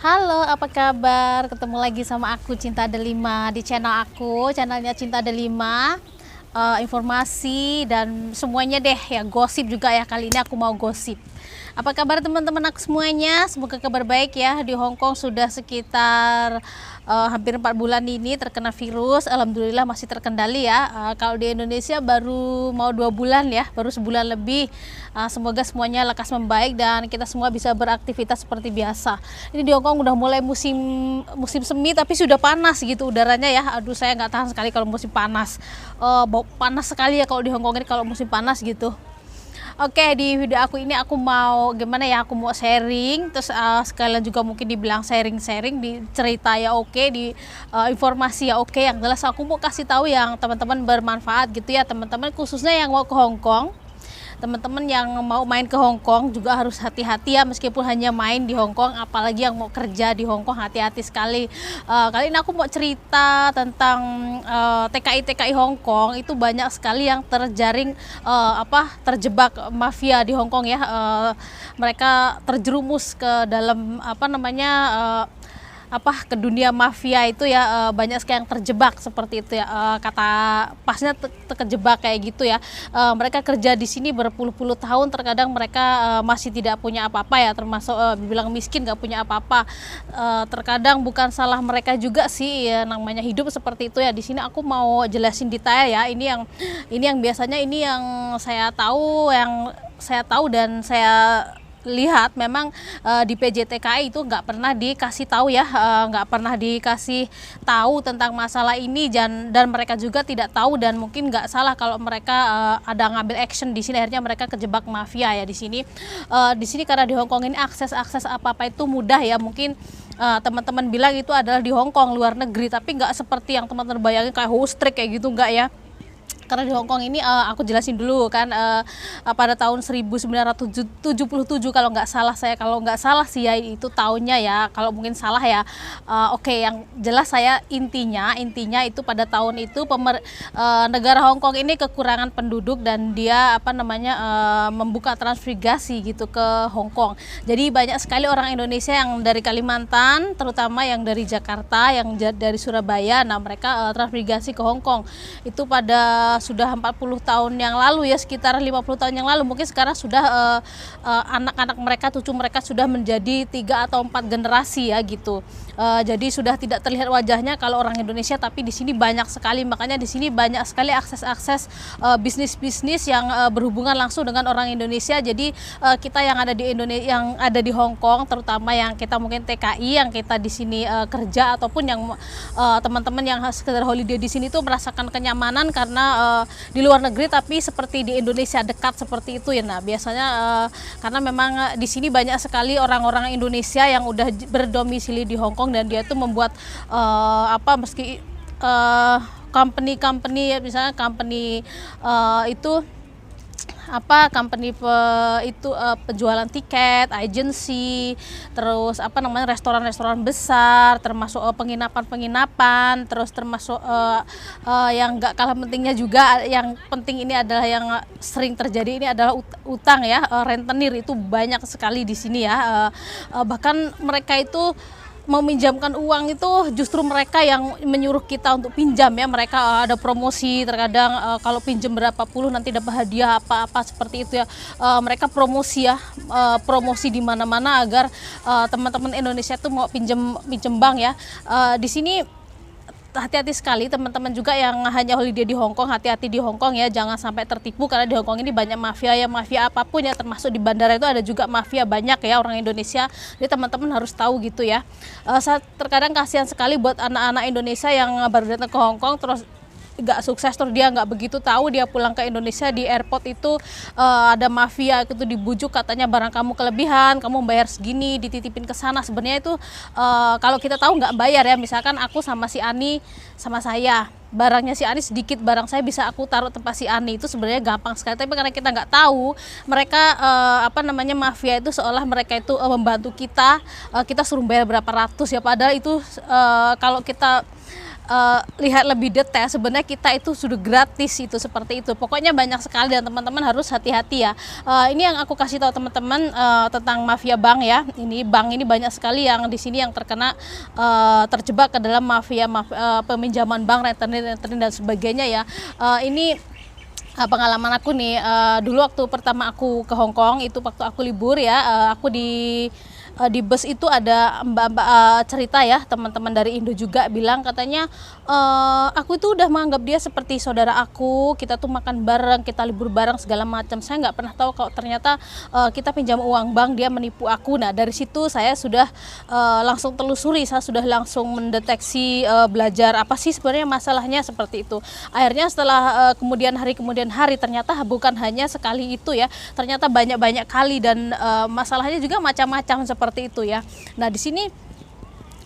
Halo, apa kabar? Ketemu lagi sama aku Cinta Delima di channel aku, channelnya Cinta Delima. Informasi dan semuanya deh ya, gosip juga ya. Kali ini aku mau gosip. Apa kabar teman-teman aku semuanya? Semoga kabar baik ya. Di Hong Kong sudah sekitar hampir 4 bulan ini terkena virus. Alhamdulillah masih terkendali ya. Kalau di Indonesia baru mau 2 bulan ya, baru sebulan lebih. Semoga semuanya lekas membaik dan kita semua bisa beraktivitas seperti biasa. Ini di Hong Kong udah mulai musim semi tapi sudah panas gitu udaranya ya. Aduh, saya nggak tahan sekali kalau musim panas. Bau panas sekali ya kalau di Hong Kong ini kalau musim panas gitu. Oke, di video aku ini aku mau gimana ya, aku mau sharing, terus sekalian juga mungkin dibilang sharing-sharing, di cerita ya oke, di informasi ya oke, yang jelas aku mau kasih tahu yang teman-teman bermanfaat gitu ya teman-teman, khususnya yang mau ke Hong Kong. Teman-teman yang mau main ke Hong Kong juga harus hati-hati ya, meskipun hanya main di Hong Kong, apalagi yang mau kerja di Hong Kong hati-hati sekali. Kali ini aku mau cerita tentang TKI Hong Kong. Itu banyak sekali yang terjaring terjebak mafia di Hong Kong ya. Mereka terjerumus ke dalam ke dunia mafia itu ya, banyak sekali yang terjebak seperti itu ya, kata pasnya terjebak kayak gitu ya. Mereka kerja di sini berpuluh-puluh tahun, terkadang mereka masih tidak punya apa-apa ya, termasuk dibilang miskin, gak punya apa-apa. Terkadang bukan salah mereka juga sih ya, namanya hidup seperti itu ya. Di sini aku mau jelasin detail ya, ini yang biasanya ini yang saya tahu dan saya lihat memang di PJTKI itu nggak pernah dikasih tahu ya, nggak pernah dikasih tahu tentang masalah ini, dan mereka juga tidak tahu, dan mungkin nggak salah kalau mereka ada ngambil action di sini, akhirnya mereka kejebak mafia ya di sini. Di sini karena di Hong Kong ini akses apa-apa itu mudah ya, mungkin teman-teman bilang itu adalah di Hong Kong luar negeri, tapi nggak seperti yang teman-teman bayangin kayak hostrik kayak gitu, nggak ya. Karena di Hong Kong ini aku jelasin dulu kan, pada tahun 1977 kalau nggak salah sih ya itu tahunnya ya, kalau mungkin salah ya. Oke, yang jelas saya intinya itu pada tahun itu negara Hong Kong ini kekurangan penduduk dan dia membuka transmigrasi gitu ke Hong Kong. Jadi banyak sekali orang Indonesia yang dari Kalimantan, terutama yang dari Jakarta, yang dari Surabaya. Nah, mereka transmigrasi ke Hong Kong. Itu pada sudah 40 tahun yang lalu ya, sekitar 50 tahun yang lalu. Mungkin sekarang sudah anak-anak mereka, cucu mereka sudah menjadi 3 atau 4 generasi ya gitu. Jadi sudah tidak terlihat wajahnya kalau orang Indonesia, tapi di sini banyak sekali. Makanya di sini banyak sekali akses bisnis-bisnis yang berhubungan langsung dengan orang Indonesia. Jadi kita yang ada di Indonesia, yang ada di Hong Kong, terutama yang kita mungkin TKI yang kita di sini kerja, ataupun yang teman-teman yang sekedar holiday di sini tuh merasakan kenyamanan karena di luar negeri tapi seperti di Indonesia, dekat seperti itu ya. Nah, biasanya karena memang di sini banyak sekali orang-orang Indonesia yang udah berdomisili di Hong Kong, dan dia tuh membuat company ya, misalnya company itu penjualan tiket, agensi, terus restoran-restoran besar, termasuk penginapan-penginapan, terus termasuk yang nggak kalah pentingnya juga, yang penting ini adalah yang sering terjadi ini adalah utang ya, rentenir itu banyak sekali di sini ya. Bahkan mereka itu meminjamkan uang itu justru mereka yang menyuruh kita untuk pinjam ya. Mereka ada promosi, terkadang kalau pinjam berapa puluh nanti dapat hadiah apa-apa seperti itu ya. Mereka promosi ya, promosi di mana-mana agar teman-teman Indonesia tuh mau pinjam bank ya. Di sini hati-hati sekali teman-teman juga yang hanya holiday di Hong Kong, hati-hati di Hong Kong ya, jangan sampai tertipu, karena di Hong Kong ini banyak mafia ya, mafia apapun ya, termasuk di bandara itu ada juga mafia banyak ya orang Indonesia. Jadi teman-teman harus tahu gitu ya. Terkadang kasihan sekali buat anak-anak Indonesia yang baru datang ke Hong Kong terus nggak sukses, terus dia nggak begitu tahu, dia pulang ke Indonesia di airport itu ada mafia itu dibujuk, katanya barang kamu kelebihan, kamu bayar segini, dititipin ke sana. Sebenarnya itu kalau kita tahu nggak bayar ya, misalkan aku sama si Ani sama saya, barangnya si Ani sedikit, barang saya bisa aku taruh tempat si Ani, itu sebenarnya gampang sekali. Tapi karena kita nggak tahu, mereka mafia itu seolah mereka itu membantu kita, kita suruh bayar berapa ratus ya, padahal itu kalau kita lihat lebih detail, sebenarnya kita itu sudah gratis itu seperti itu. Pokoknya banyak sekali dan teman-teman harus hati-hati ya. Ini yang aku kasih tahu teman-teman tentang mafia bank ya. Ini bank ini banyak sekali yang di sini yang terkena terjebak ke dalam mafia peminjaman bank, rentenir dan sebagainya ya. Ini pengalaman aku nih, dulu waktu pertama aku ke Hong Kong itu waktu aku libur ya, aku di bus itu ada mbak-mbak cerita ya, teman-teman dari Indo juga bilang katanya aku itu udah menganggap dia seperti saudara aku, kita tuh makan bareng, kita libur bareng segala macam. Saya nggak pernah tahu kalau ternyata kita pinjam uang bank dia menipu aku. Nah dari situ saya sudah langsung telusuri, saya sudah langsung mendeteksi, belajar apa sih sebenarnya masalahnya seperti itu. Akhirnya setelah kemudian hari ternyata bukan hanya sekali itu ya, ternyata banyak kali dan masalahnya juga macam-macam seperti itu ya. Nah di sini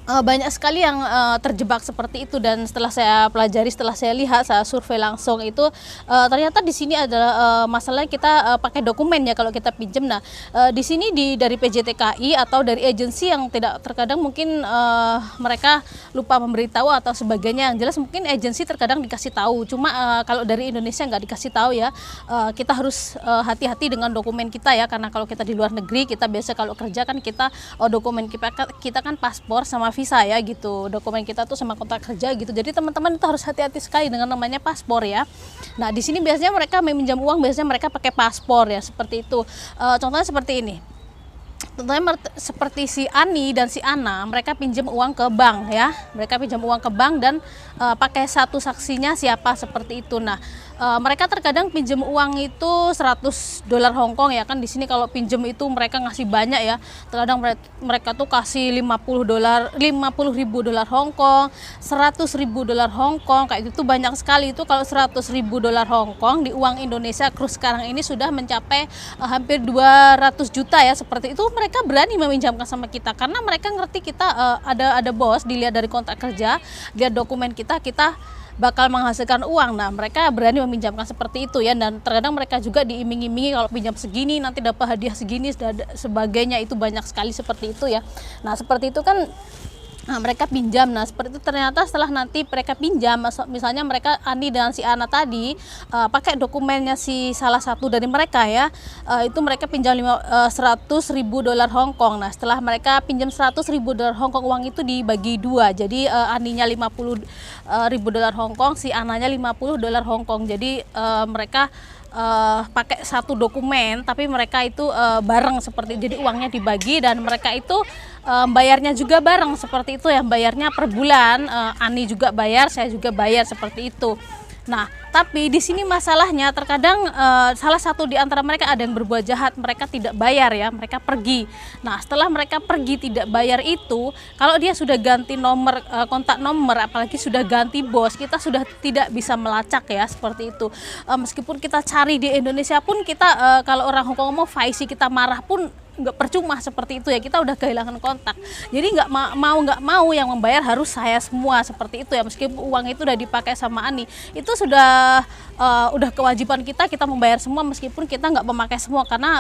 banyak sekali yang terjebak seperti itu dan setelah saya pelajari, setelah saya lihat, saya survei langsung itu ternyata di sini adalah masalahnya kita pakai dokumen ya kalau kita pinjam. Nah di sini dari PJTKI atau dari agensi yang tidak terkadang mungkin mereka lupa memberitahu atau sebagainya. Yang jelas mungkin agensi terkadang dikasih tahu, cuma kalau dari Indonesia nggak dikasih tahu ya. Kita harus hati-hati dengan dokumen kita ya, karena kalau kita di luar negeri kita biasa kalau kerja kan kita dokumen kita kan paspor sama visa ya gitu, dokumen kita tuh sama kontrak kerja gitu. Jadi teman-teman itu harus hati-hati sekali dengan namanya paspor ya. Nah di sini biasanya mereka meminjam uang, biasanya mereka pakai paspor ya seperti itu. Contohnya seperti ini. Contohnya seperti si Ani dan si Ana, mereka pinjam uang ke bank ya, mereka pinjam uang ke bank dan pakai satu saksinya siapa seperti itu. Nah mereka terkadang pinjam uang itu $100 Hong Kong ya kan, di sini kalau pinjam itu mereka ngasih banyak ya, terkadang mereka tuh kasih $50.000 Hong Kong, $100.000 Hong Kong, kayak gitu banyak sekali. Itu kalau $100.000 Hong Kong di uang Indonesia kurs sekarang ini sudah mencapai hampir 200 juta ya seperti itu. Mereka berani meminjamkan sama kita karena mereka ngerti kita ada bos, dilihat dari kontrak kerja, lihat dokumen kita bakal menghasilkan uang. Nah mereka berani meminjamkan seperti itu ya, dan terkadang mereka juga diiming-imingi kalau pinjam segini nanti dapat hadiah segini sebagainya, itu banyak sekali seperti itu ya. Nah seperti itu kan mereka pinjam. Nah seperti itu ternyata setelah nanti mereka pinjam, misalnya mereka Ani dan si Ana tadi pakai dokumennya si salah satu dari mereka ya, itu mereka pinjam $100.000 Hong Kong. Nah setelah mereka pinjam $100.000 Hong Kong, uang itu dibagi dua, jadi Aninya $50.000 Hong Kong, si Ananya $50 Hong Kong. Jadi mereka pakai satu dokumen tapi mereka itu bareng seperti, jadi uangnya dibagi dan mereka itu bayarnya juga bareng seperti itu ya, bayarnya per bulan, Ani juga bayar, saya juga bayar seperti itu. Nah tapi di sini masalahnya terkadang salah satu di antara mereka ada yang berbuat jahat, mereka tidak bayar ya, mereka pergi. Nah setelah mereka pergi tidak bayar itu, kalau dia sudah ganti nomor kontak nomor, apalagi sudah ganti bos, kita sudah tidak bisa melacak ya seperti itu. Meskipun kita cari di Indonesia pun kita kalau orang Hong Kong ngomong faisi, kita marah pun nggak percuma seperti itu ya, kita udah kehilangan kontak. Jadi nggak mau yang membayar harus saya semua seperti itu ya, meskipun uang itu udah dipakai sama Ani, itu sudah udah kewajiban kita membayar semua meskipun kita nggak memakai semua, karena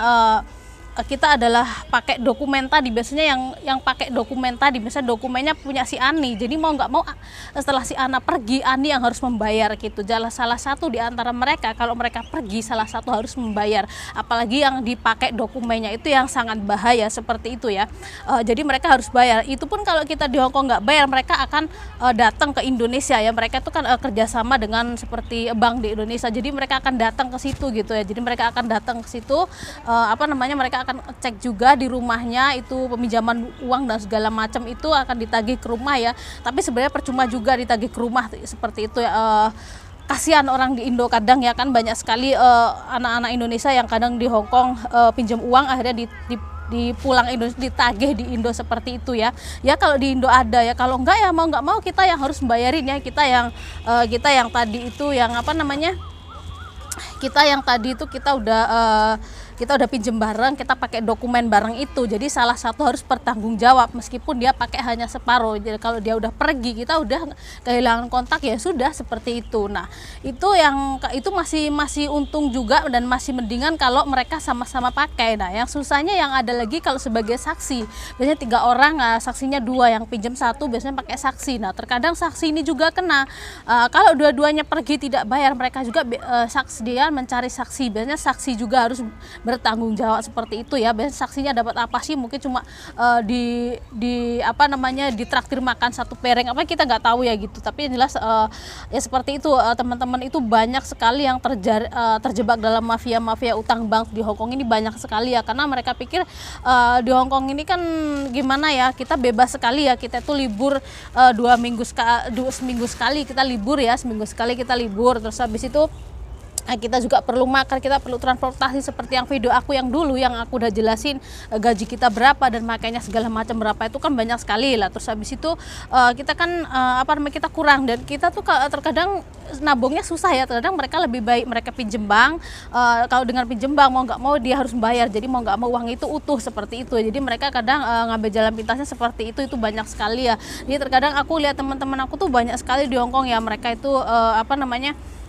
kita adalah pakai dokumen tadi. Biasanya yang pakai dokumen tadi misalnya dokumennya punya si Ani, jadi mau nggak mau setelah si Ana pergi, Ani yang harus membayar gitu. Salah satu di antara mereka kalau mereka pergi, salah satu harus membayar, apalagi yang dipakai dokumennya itu yang sangat bahaya seperti itu ya. Jadi mereka harus bayar. Itu pun kalau kita di Hong Kong nggak bayar, mereka akan datang ke Indonesia ya. Mereka itu kan kerjasama dengan seperti bank di Indonesia, jadi mereka akan datang ke situ gitu ya. Jadi mereka akan datang ke situ, mereka akan cek juga di rumahnya, itu peminjaman uang dan segala macam itu akan ditagih ke rumah ya. Tapi sebenarnya percuma juga ditagih ke rumah seperti itu ya. Kasihan orang di Indo kadang ya kan, banyak sekali anak-anak Indonesia yang kadang di Hong Kong pinjam uang akhirnya di pulang Indonesia ditagih di Indo seperti itu ya. Ya kalau di Indo ada ya, kalau enggak ya mau nggak mau kita yang harus membayarin ya. Kita yang tadi itu yang kita udah kita udah pinjem bareng, kita pakai dokumen bareng itu. Jadi salah satu harus bertanggung jawab meskipun dia pakai hanya separuh. Jadi kalau dia udah pergi, kita udah kehilangan kontak, ya sudah seperti itu. Nah, itu masih untung juga dan masih mendingan kalau mereka sama-sama pakai. Nah, yang susahnya yang ada lagi kalau sebagai saksi. Biasanya 3 orang, saksinya 2, yang pinjam 1 biasanya pakai saksi. Nah, terkadang saksi ini juga kena. Kalau dua-duanya pergi tidak bayar, mereka juga saksi, dia mencari saksi. Biasanya saksi juga harus bertanggung jawab seperti itu ya. Biasanya saksinya dapat apa sih? Mungkin cuma ditraktir makan 1 piring apa, kita nggak tahu ya gitu. Tapi yang jelas ya seperti itu, teman-teman, itu banyak sekali yang terjebak dalam mafia utang bank di Hong Kong ini, banyak sekali ya, karena mereka pikir di Hong Kong ini kan gimana ya, kita bebas sekali ya, kita tuh libur seminggu sekali kita libur ya, seminggu sekali kita libur, terus habis itu kita juga perlu makan, kita perlu transportasi seperti yang video aku yang dulu yang aku udah jelasin, gaji kita berapa dan makanya segala macam berapa, itu kan banyak sekali lah. Terus habis itu kita kan kita kurang, dan kita tuh terkadang nabungnya susah ya. Terkadang mereka lebih baik mereka pinjem bank, kalau dengan pinjem bank mau nggak mau dia harus bayar, jadi mau nggak mau uang itu utuh seperti itu. Jadi mereka kadang ngambil jalan pintasnya seperti itu banyak sekali ya. Jadi terkadang aku lihat teman-teman aku tuh banyak sekali di Hong Kong ya, mereka itu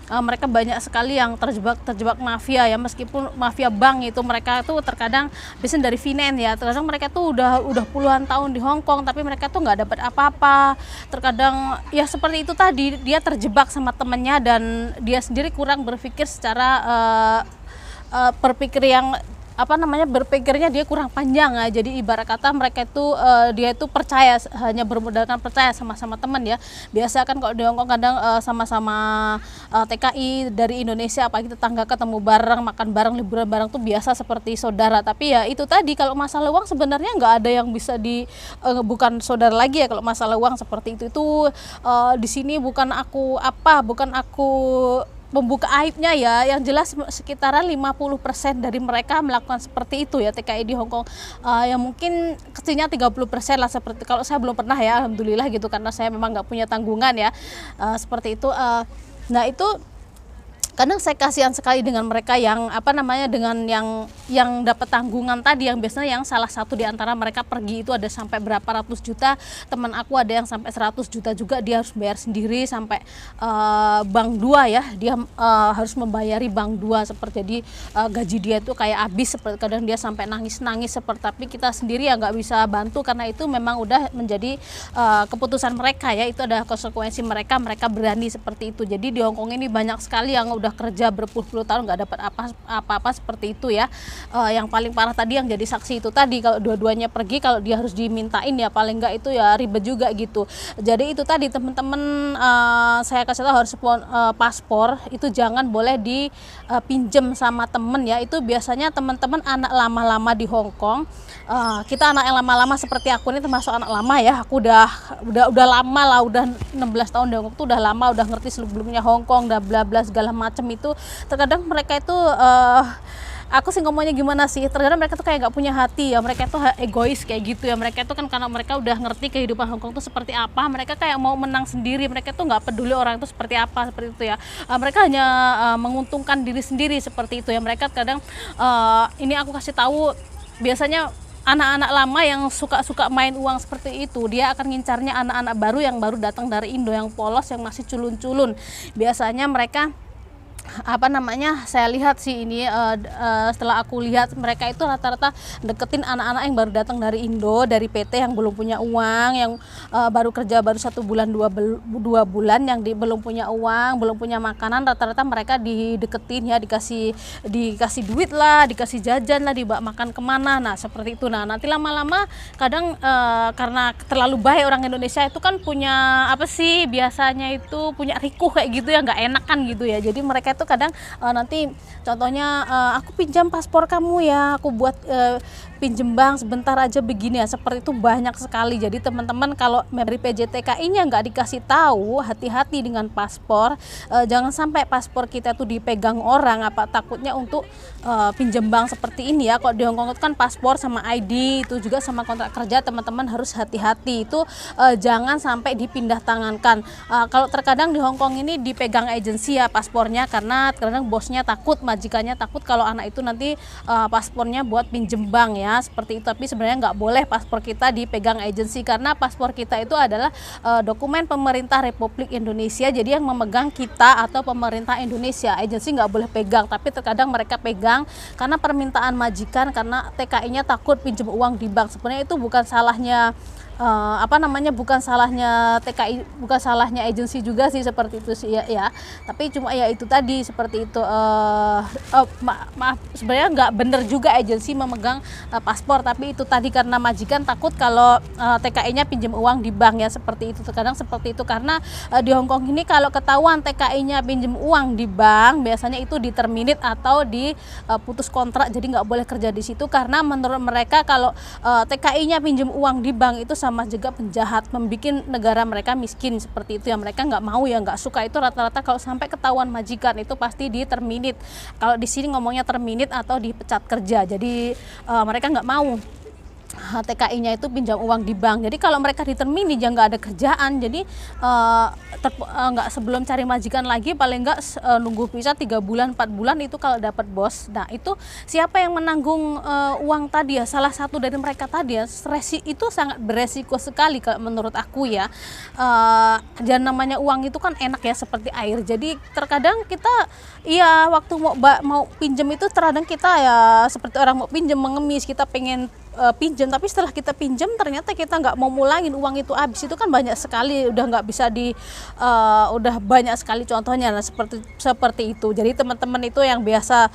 mereka banyak sekali yang terjebak mafia ya, meskipun mafia bank itu mereka tuh terkadang biasanya dari finance ya, terkadang mereka tuh udah puluhan tahun di Hong Kong tapi mereka tuh nggak dapat apa-apa. Terkadang ya seperti itu tadi, dia terjebak sama temennya dan dia sendiri kurang berpikir secara berpikirnya dia kurang panjang ya. Jadi ibarat kata mereka itu dia itu percaya, hanya bermodalkan percaya sama teman ya. Biasa kan kalau di Hong Kong kadang sama-sama TKI dari Indonesia, apalagi tetangga, ketemu bareng, makan bareng, liburan bareng tuh biasa seperti saudara. Tapi ya itu tadi, kalau masalah uang sebenarnya nggak ada yang bisa bukan saudara lagi ya kalau masalah uang seperti itu. Di sini bukan aku membuka aibnya ya, yang jelas sekitaran 50% dari mereka melakukan seperti itu ya, TKI di Hong Kong. Yang mungkin kecilnya 30% lah, seperti kalau saya belum pernah ya, alhamdulillah gitu, karena saya memang nggak punya tanggungan ya, seperti itu. Nah itu kadang saya kasihan sekali dengan mereka yang dengan yang dapat tanggungan tadi, yang biasanya yang salah satu di antara mereka pergi itu ada sampai berapa ratus juta. Teman aku ada yang sampai 100 juta juga, dia harus bayar sendiri sampai bank 2 ya, dia harus membayari bank 2 seperti. Jadi gaji dia itu kayak habis, seperti kadang dia sampai nangis seperti. Tapi kita sendiri ya nggak bisa bantu karena itu memang udah menjadi keputusan mereka ya, itu ada konsekuensi mereka berani seperti itu. Jadi di Hong Kong ini banyak sekali yang udah kerja berpuluh-puluh tahun nggak dapat apa-apa seperti itu ya. Yang paling parah tadi yang jadi saksi itu tadi, kalau dua-duanya pergi, kalau dia harus dimintain ya paling nggak itu ya ribet juga gitu. Jadi itu tadi teman-teman, saya kasih tahu harus paspor itu jangan boleh dipinjem sama temen ya. Itu biasanya teman-teman anak lama-lama di Hong Kong. Kita anak yang lama-lama seperti aku ini termasuk anak lama ya. Aku udah lama lah, udah 16 tahun di Hong Kong tuh udah lama, udah ngerti sebelumnya Hong Kong, udah bla bla segala macam itu. Terkadang mereka itu aku sih ngomongnya gimana sih, terkadang mereka tuh kayak nggak punya hati ya, mereka tuh egois kayak gitu ya. Mereka tuh kan karena mereka udah ngerti kehidupan Hong Kong tuh seperti apa, mereka kayak mau menang sendiri, mereka tuh nggak peduli orang itu seperti apa, seperti itu ya. Mereka hanya menguntungkan diri sendiri seperti itu ya. Mereka kadang ini aku kasih tahu, biasanya anak-anak lama yang suka main uang seperti itu, dia akan ngincarnya anak-anak baru yang baru datang dari Indo, yang polos, yang masih culun-culun. Biasanya mereka saya lihat sih ini, setelah aku lihat mereka itu rata-rata deketin anak-anak yang baru datang dari Indo, dari PT yang belum punya uang, yang baru kerja baru 1 bulan 2 bulan, yang belum punya uang, belum punya makanan. Rata-rata mereka dideketin ya, dikasih duit lah, dikasih jajan lah, dibawa makan kemana. Nah seperti itu. Nah nanti lama-lama kadang karena terlalu baik orang Indonesia itu kan punya biasanya itu punya rikuh kayak gitu ya, nggak enakan gitu ya. Jadi mereka itu kadang nanti contohnya aku pinjam paspor kamu ya, aku buat pinjem bank sebentar aja begini ya, seperti itu banyak sekali. Jadi teman-teman kalau dari PJTKI-nya nggak dikasih tahu, hati-hati dengan paspor. Jangan sampai paspor kita tuh dipegang orang, apa takutnya untuk pinjem bank seperti ini ya. Kalau di Hongkong itu kan paspor sama ID, itu juga sama kontrak kerja, teman-teman harus hati-hati. Itu jangan sampai dipindah tangankan. Kalau terkadang di Hongkong ini dipegang agensi ya paspornya, karena kadang bosnya takut, majikannya takut kalau anak itu nanti paspornya buat pinjem bank ya, seperti itu. Tapi sebenarnya nggak boleh paspor kita dipegang agensi, karena paspor kita itu adalah dokumen pemerintah Republik Indonesia. Jadi yang memegang kita atau pemerintah Indonesia, agensi nggak boleh pegang. Tapi terkadang mereka pegang karena permintaan majikan, karena TKI-nya takut pinjem uang di bank. Sebenarnya itu bukan salahnya bukan salahnya TKI, bukan salahnya agensi juga sih, seperti itu sih ya. Tapi cuma ya itu tadi, seperti itu. Maaf, sebenarnya nggak bener juga agensi memegang paspor, tapi itu tadi karena majikan takut kalau TKI-nya pinjam uang di bank ya, seperti itu. Terkadang seperti itu, karena di Hongkong ini kalau ketahuan TKI-nya pinjam uang di bank, biasanya itu diterminate atau diputus kontrak, jadi nggak boleh kerja di situ. Karena menurut mereka kalau TKI-nya pinjam uang di bank itu sama juga penjahat, membuat negara mereka miskin, seperti itu ya. Mereka nggak mau ya, nggak suka itu. Rata-rata kalau sampai ketahuan majikan itu pasti diterminate. Kalau di sini ngomongnya terminate atau dipecat kerja. Jadi mereka nggak mau TKI-nya itu pinjam uang di bank. Jadi kalau mereka diterminate ya nggak ada kerjaan. Jadi nggak, sebelum cari majikan lagi, paling nggak nunggu visa 3 bulan 4 bulan itu kalau dapat bos. Nah itu siapa yang menanggung uang tadi ya? Salah satu dari mereka tadi ya. Itu sangat beresiko sekali kalau menurut aku ya. Dan namanya uang itu kan enak ya, seperti air. Jadi terkadang kita ya waktu mau pinjam itu terkadang kita ya seperti orang mau pinjam, mengemis, kita pengen pinjam, tapi setelah kita pinjam ternyata kita nggak mau mulangin, uang itu habis. Itu kan banyak sekali, udah nggak bisa udah banyak sekali contohnya. Nah, seperti itu. Jadi teman-teman itu yang biasa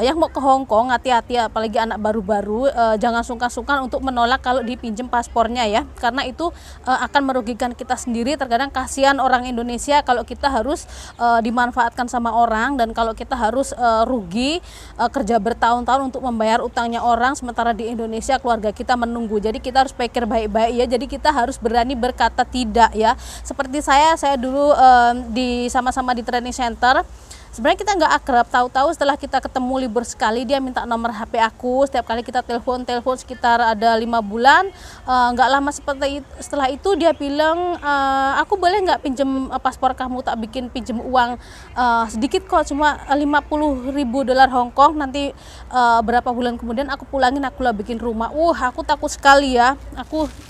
yang mau ke Hong Kong, hati-hati, apalagi anak baru-baru, jangan sungkan-sungkan untuk menolak kalau dipinjam paspornya ya, karena itu akan merugikan kita sendiri. Terkadang kasihan orang Indonesia kalau kita harus dimanfaatkan sama orang, dan kalau kita harus rugi kerja bertahun-tahun untuk membayar utangnya orang, sementara di Indonesia keluarga kita menunggu. Jadi kita harus pikir baik-baik ya. Jadi kita harus berani berkata tidak ya. Seperti saya dulu sama-sama di training center. Sebenarnya kita nggak akrab, tahu-tahu setelah kita ketemu libur sekali, dia minta nomor HP aku. Setiap kali kita telepon sekitar ada 5 bulan. Nggak lama setelah itu dia bilang, aku boleh nggak pinjem paspor kamu, tak bikin pinjem uang sedikit kok, cuma 50.000 dolar Hong Kong. Nanti berapa bulan kemudian aku pulangin, aku lah bikin rumah. Aku takut sekali ya.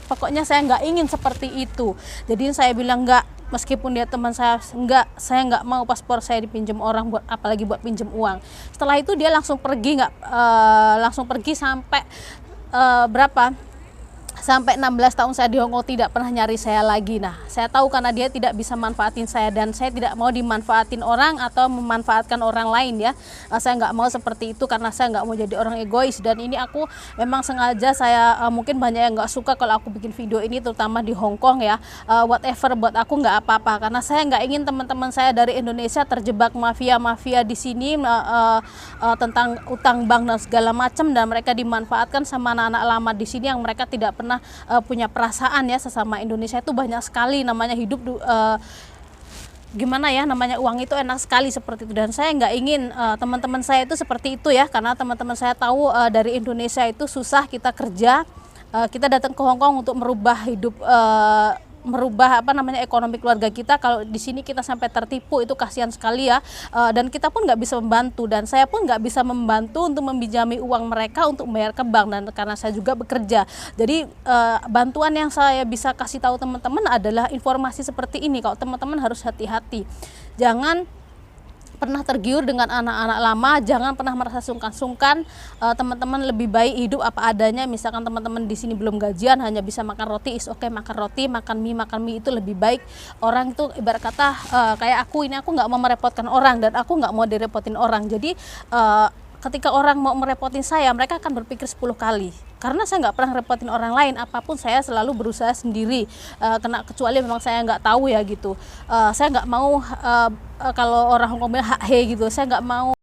Pokoknya saya nggak ingin seperti itu. Jadi saya bilang nggak. Meskipun dia teman saya nggak mau paspor saya dipinjam orang, apalagi buat pinjam uang. Setelah itu dia langsung pergi, langsung pergi sampai sampai 16 tahun saya di Hong Kong, tidak pernah nyari saya lagi. Nah, saya tahu karena dia tidak bisa manfaatin saya, dan saya tidak mau dimanfaatin orang atau memanfaatkan orang lain ya. Saya nggak mau seperti itu, karena saya nggak mau jadi orang egois. Dan ini aku memang sengaja, saya mungkin banyak yang nggak suka kalau aku bikin video ini, terutama di Hong Kong ya. Whatever, buat aku nggak apa-apa, karena saya nggak ingin teman-teman saya dari Indonesia terjebak mafia di sini tentang utang bank dan segala macam, dan mereka dimanfaatkan sama anak-anak lama di sini yang mereka tidak pernah punya perasaan ya sesama Indonesia. Itu banyak sekali, namanya hidup gimana ya, namanya uang itu enak sekali, seperti itu. Dan saya nggak ingin teman-teman saya itu seperti itu ya, karena teman-teman saya tahu dari Indonesia itu susah kita kerja, kita datang ke Hong Kong untuk merubah hidup, merubah ekonomi keluarga kita. Kalau di sini kita sampai tertipu, itu kasihan sekali ya. Dan kita pun nggak bisa membantu, dan saya pun nggak bisa membantu untuk meminjami uang mereka untuk membayar ke bank, dan karena saya juga bekerja. Jadi bantuan yang saya bisa kasih tahu teman-teman adalah informasi seperti ini. Kalau teman-teman harus hati-hati, jangan pernah tergiur dengan anak-anak lama, jangan pernah merasa sungkan-sungkan. Teman-teman lebih baik hidup apa adanya. Misalkan teman-teman di sini belum gajian, hanya bisa makan roti, makan roti, makan mie itu lebih baik. Orang itu ibarat kata kayak aku ini, aku nggak mau merepotkan orang, dan aku nggak mau direpotin orang. Jadi ketika orang mau merepotin saya, mereka akan berpikir 10 kali. Karena saya nggak pernah repotin orang lain, apapun saya selalu berusaha sendiri. Kecuali memang saya nggak tahu ya gitu. Saya nggak mau kalau orang Hongkong bilang hak he gitu, saya nggak mau